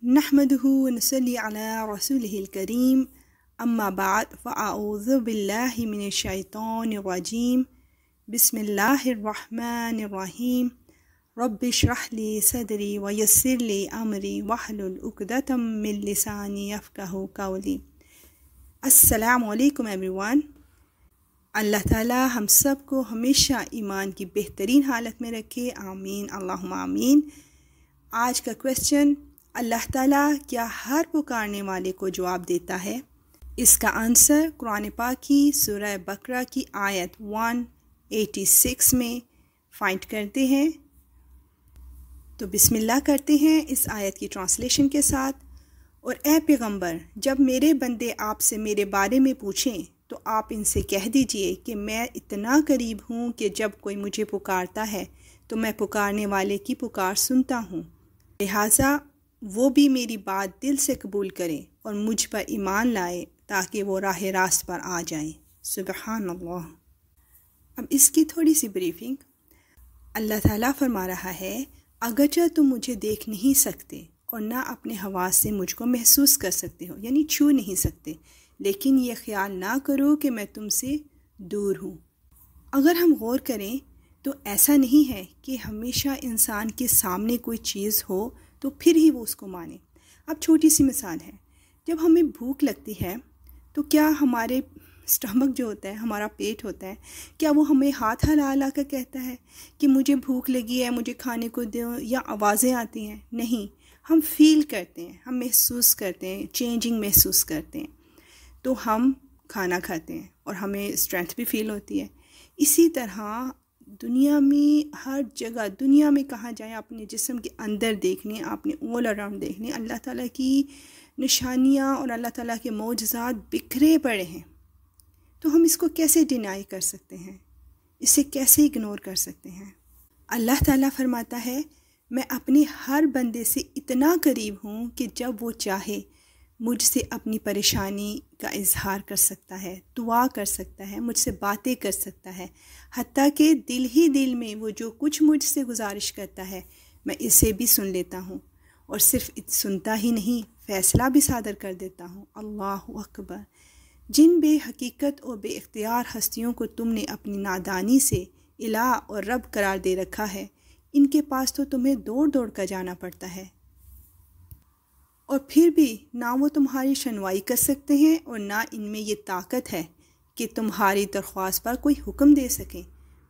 نحمده ونصلي على رسوله الكريم أما بعد فأعوذ بالله من الشيطان الرجيم بسم الله الرحمن الرحيم رب اشرح لي صدري ويسر لي أمري واحلل عقدة من لساني يفقهوا قولي. السلام علیکم ایوری اللہ تعالیٰ ہم سب کو ہمیشہ ایمان کی بہترین حالت میں رکھے، آمین اللہم آمین۔ آج کا کویسچن، اللہ تعالیٰ کیا ہر پکارنے والے کو جواب دیتا ہے؟ اس کا آنسر قرآن پاک کی سورہ بقرہ کی آیت 186 میں فائنڈ کرتے ہیں۔ تو بسم اللہ کرتے ہیں اس آیت کی ٹرانسلیشن کے ساتھ۔ اور اے پیغمبر، جب میرے بندے آپ سے میرے بارے میں پوچھیں تو آپ ان سے کہہ دیجئے کہ میں اتنا قریب ہوں کہ جب کوئی مجھے پکارتا ہے تو میں پکارنے والے کی پکار سنتا ہوں، لہٰذا وہ بھی میری بات دل سے قبول کریں اور مجھ پر ایمان لائے تاکہ وہ راہ راست پر آ جائیں۔ سبحان اللہ۔ اب اس کی تھوڑی سی بریفنگ۔ اللہ تعالیٰ فرما رہا ہے، اگرچہ تم مجھے دیکھ نہیں سکتے اور نہ اپنے حواس سے مجھ کو محسوس کر سکتے ہو، یعنی چھو نہیں سکتے، لیکن یہ خیال نہ کرو کہ میں تم سے دور ہوں۔ اگر ہم غور کریں تو ایسا نہیں ہے کہ ہمیشہ انسان کے سامنے کوئی چیز ہو تو پھر ہی وہ اس کو مانے۔ اب چھوٹی سی مثال ہے، جب ہمیں بھوک لگتی ہے تو کیا ہمارے اسٹمک جو ہوتا ہے، ہمارا پیٹ ہوتا ہے، کیا وہ ہمیں ہاتھ ہلا ہلا کر کہتا ہے کہ مجھے بھوک لگی ہے، مجھے کھانے کو دو، یا آوازیں آتی ہیں؟ نہیں، ہم فیل کرتے ہیں، ہم محسوس کرتے ہیں، چینجنگ محسوس کرتے ہیں، تو ہم کھانا کھاتے ہیں اور ہمیں اسٹرینتھ بھی فیل ہوتی ہے۔ اسی طرح دنیا میں ہر جگہ، دنیا میں کہاں جائیں، اپنے جسم کے اندر دیکھنے، اپنے آل اراؤنڈ دیکھنے، اللہ تعالیٰ کی نشانیاں اور اللہ تعالیٰ کے معجزات بکھرے پڑے ہیں۔ تو ہم اس کو کیسے ڈینائی کر سکتے ہیں، اسے کیسے اگنور کر سکتے ہیں؟ اللہ تعالیٰ فرماتا ہے، میں اپنے ہر بندے سے اتنا قریب ہوں کہ جب وہ چاہے مجھ سے اپنی پریشانی کا اظہار کر سکتا ہے، دعا کر سکتا ہے، مجھ سے باتیں کر سکتا ہے، حتیٰ کہ دل ہی دل میں وہ جو کچھ مجھ سے گزارش کرتا ہے میں اسے بھی سن لیتا ہوں، اور صرف سنتا ہی نہیں، فیصلہ بھی صادر کر دیتا ہوں۔ اللہ اکبر۔ جن بے حقیقت اور بے اختیار ہستیوں کو تم نے اپنی نادانی سے الہ اور رب قرار دے رکھا ہے، ان کے پاس تو تمہیں دوڑ دوڑ کر جانا پڑتا ہے، اور پھر بھی نہ وہ تمہاری شنوائی کر سکتے ہیں اور نہ ان میں یہ طاقت ہے کہ تمہاری درخواست پر کوئی حکم دے سکیں،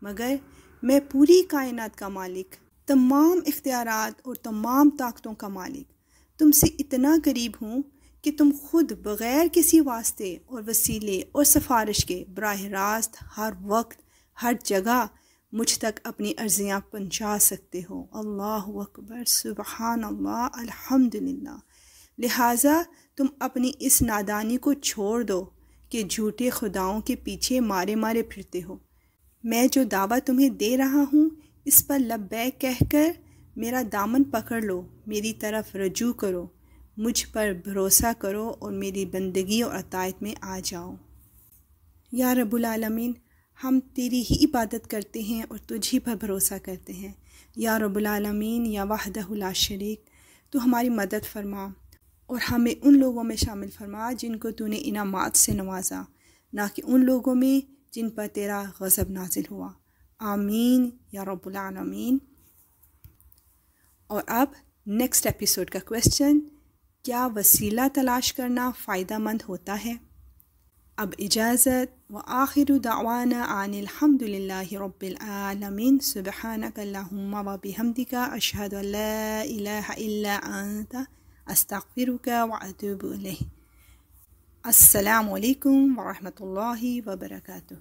مگر میں پوری کائنات کا مالک، تمام اختیارات اور تمام طاقتوں کا مالک تم سے اتنا قریب ہوں کہ تم خود بغیر کسی واسطے اور وسیلے اور سفارش کے براہ راست ہر وقت ہر جگہ مجھ تک اپنی عرضیاں پہنچا سکتے ہو۔ اللہ اکبر، سبحان اللہ، الحمدللہ۔ لہٰذا تم اپنی اس نادانی کو چھوڑ دو کہ جھوٹے خداؤں کے پیچھے مارے مارے پھرتے ہو۔ میں جو دعویٰ تمہیں دے رہا ہوں اس پر لبیک کہہ کر میرا دامن پکڑ لو، میری طرف رجوع کرو، مجھ پر بھروسہ کرو اور میری بندگی اور اطاعت میں آ جاؤ۔ یا رب العالمین، ہم تیری ہی عبادت کرتے ہیں اور تجھ ہی پر بھروسہ کرتے ہیں۔ یا رب العالمین، یا وحدہ لا شریک، تو ہماری مدد فرما اور ہمیں ان لوگوں میں شامل فرما جن کو تو نے انعامات سے نوازا، نہ کہ ان لوگوں میں جن پر تیرا غضب نازل ہوا۔ آمین یا رب العالمین۔ اور اب نیکسٹ ایپیسوڈ کا کویسچن، کیا وسیلہ تلاش کرنا فائدہ مند ہوتا ہے؟ اب اجازت، وآخر دعوانا ان الحمد للہ رب العالمین، سبحانک اللہم وبحمدک، اشہد ان لا الہ الا انت، استغفرک واتوب الیک۔ السلام علیکم ورحمۃ اللہ وبرکاتہ۔